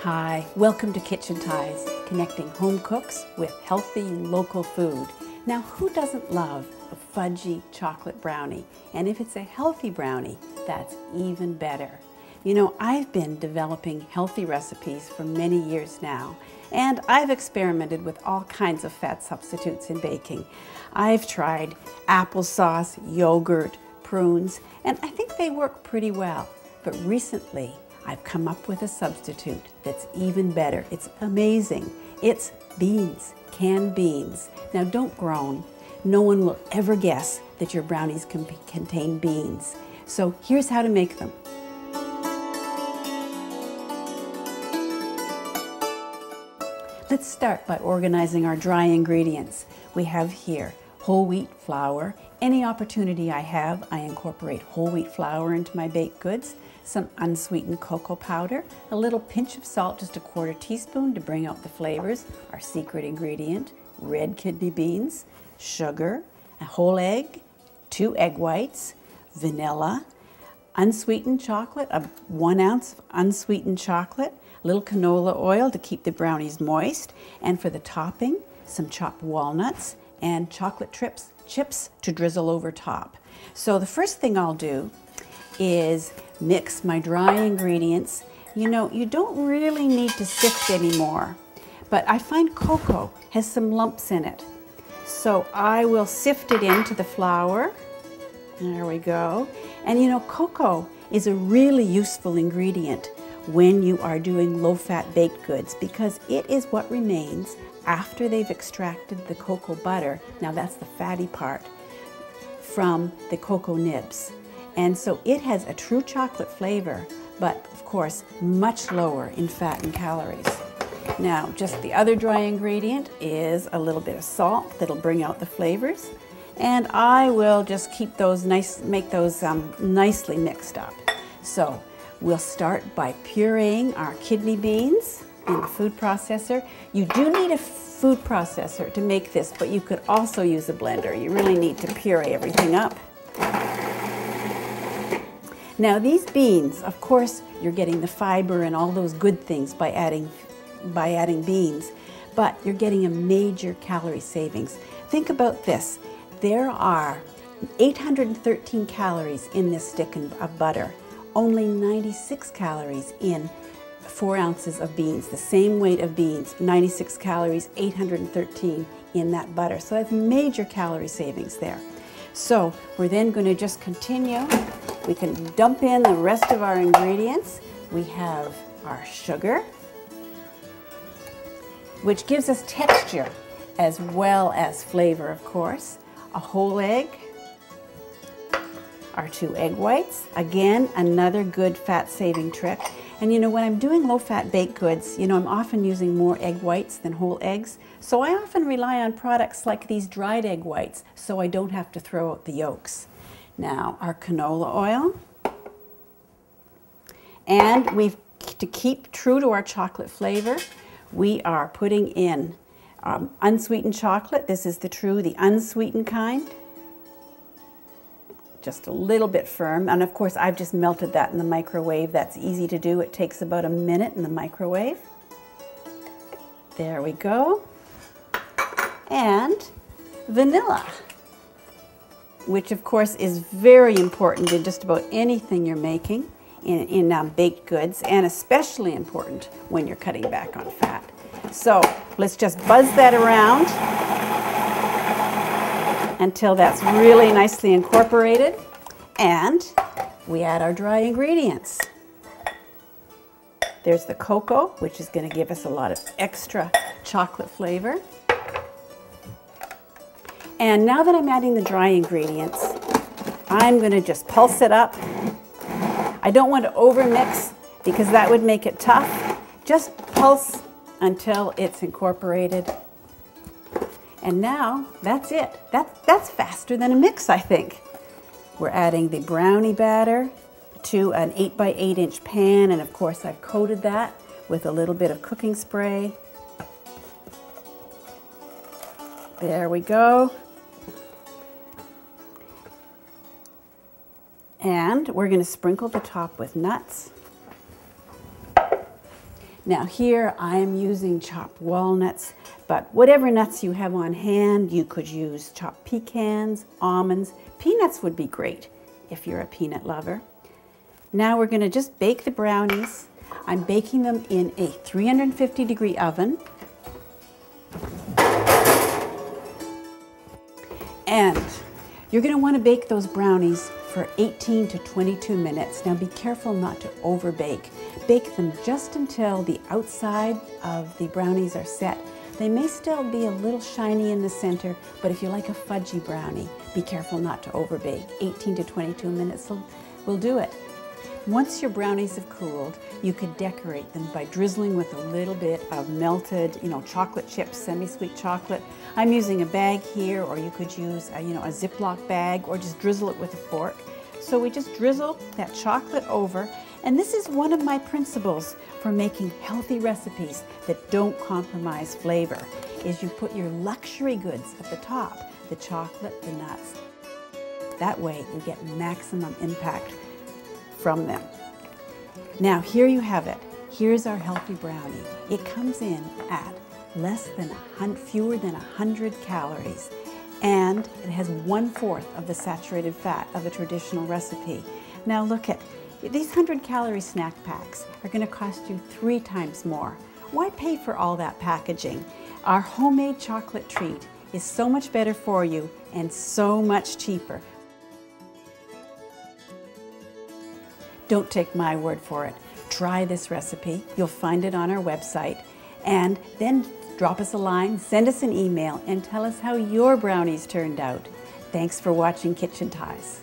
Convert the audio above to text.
Hi, welcome to Kitchen Ties, connecting home cooks with healthy local food. Now, who doesn't love a fudgy chocolate brownie? And if it's a healthy brownie, that's even better. You know, I've been developing healthy recipes for many years now, and I've experimented with all kinds of fat substitutes in baking. I've tried applesauce, yogurt, prunes, and I think they work pretty well. But recently, I've come up with a substitute that's even better. It's amazing. It's beans, canned beans. Now don't groan. No one will ever guess that your brownies contain beans. So here's how to make them. Let's start by organizing our dry ingredients. We have here whole wheat flour. Any opportunity I have, I incorporate whole wheat flour into my baked goods, some unsweetened cocoa powder, a little pinch of salt, just a quarter teaspoon to bring out the flavors, our secret ingredient, red kidney beans, sugar, a whole egg, 2 egg whites, vanilla, unsweetened chocolate, 1 ounce of unsweetened chocolate, a little canola oil to keep the brownies moist, and for the topping, some chopped walnuts and chocolate chips to drizzle over top. So the first thing I'll do is mix my dry ingredients. You know, you don't really need to sift anymore, but I find cocoa has some lumps in it. So I will sift it into the flour. There we go. And you know, cocoa is a really useful ingredient when you are doing low-fat baked goods because it is what remains after they've extracted the cocoa butter. Now that's the fatty part from the cocoa nibs. And so it has a true chocolate flavor, but of course, much lower in fat and calories. Now, just the other dry ingredient is a little bit of salt that'll bring out the flavors. And I will just keep those make those nicely mixed up. So we'll start by pureeing our kidney beans in the food processor. You do need a food processor to make this, but you could also use a blender. You really need to puree everything up. Now these beans, of course, you're getting the fiber and all those good things by adding beans, but you're getting a major calorie savings. Think about this. There are 813 calories in this stick of butter, only 96 calories in 4 ounces of beans, the same weight of beans, 96 calories, 813 in that butter. So that's major calorie savings there. So we're then going to just continue. We can dump in the rest of our ingredients. We have our sugar, which gives us texture as well as flavor, of course. A whole egg, our 2 egg whites. Again, another good fat-saving trick. And you know, when I'm doing low-fat baked goods, you know, I'm often using more egg whites than whole eggs. So I often rely on products like these dried egg whites so I don't have to throw out the yolks. Now, our canola oil. And to keep true to our chocolate flavor, we are putting in unsweetened chocolate. This is the unsweetened kind. Just a little bit firm. And of course, I've just melted that in the microwave. That's easy to do. It takes about a minute in the microwave. There we go. And vanilla, which of course is very important in just about anything you're making in baked goods, and especially important when you're cutting back on fat. So let's just buzz that around until that's really nicely incorporated, and we add our dry ingredients. There's the cocoa, which is going to give us a lot of extra chocolate flavor. And now that I'm adding the dry ingredients, I'm going to just pulse it up. I don't want to overmix because that would make it tough. Just pulse until it's incorporated. And now that's it. That's faster than a mix, I think. We're adding the brownie batter to an 8x8 inch pan, and of course I've coated that with a little bit of cooking spray. There we go. And we're going to sprinkle the top with nuts. Now here I am using chopped walnuts, but whatever nuts you have on hand, you could use chopped pecans, almonds, peanuts would be great if you're a peanut lover. Now we're going to just bake the brownies. I'm baking them in a 350-degree oven. And you're going to want to bake those brownies for 18 to 22 minutes. Now be careful not to overbake. Bake them just until the outside of the brownies are set. They may still be a little shiny in the center, but if you like a fudgy brownie, be careful not to overbake. 18 to 22 minutes will do it. Once your brownies have cooled, you could decorate them by drizzling with a little bit of melted, chocolate chips, semi-sweet chocolate. I'm using a bag here, or you could use a Ziploc bag, or just drizzle it with a fork. So we just drizzle that chocolate over, and this is one of my principles for making healthy recipes that don't compromise flavor, is you put your luxury goods at the top, the chocolate, the nuts. That way you get maximum impact from them. Now here you have it. Here's our healthy brownie. It comes in at fewer than 100 calories, and it has 1/4 of the saturated fat of a traditional recipe. Now look at these 100-calorie snack packs are going to cost you 3 times more. Why pay for all that packaging? Our homemade chocolate treat is so much better for you and so much cheaper. Don't take my word for it. Try this recipe. You'll find it on our website. And then drop us a line, send us an email, and tell us how your brownies turned out. Thanks for watching Kitchen Ties.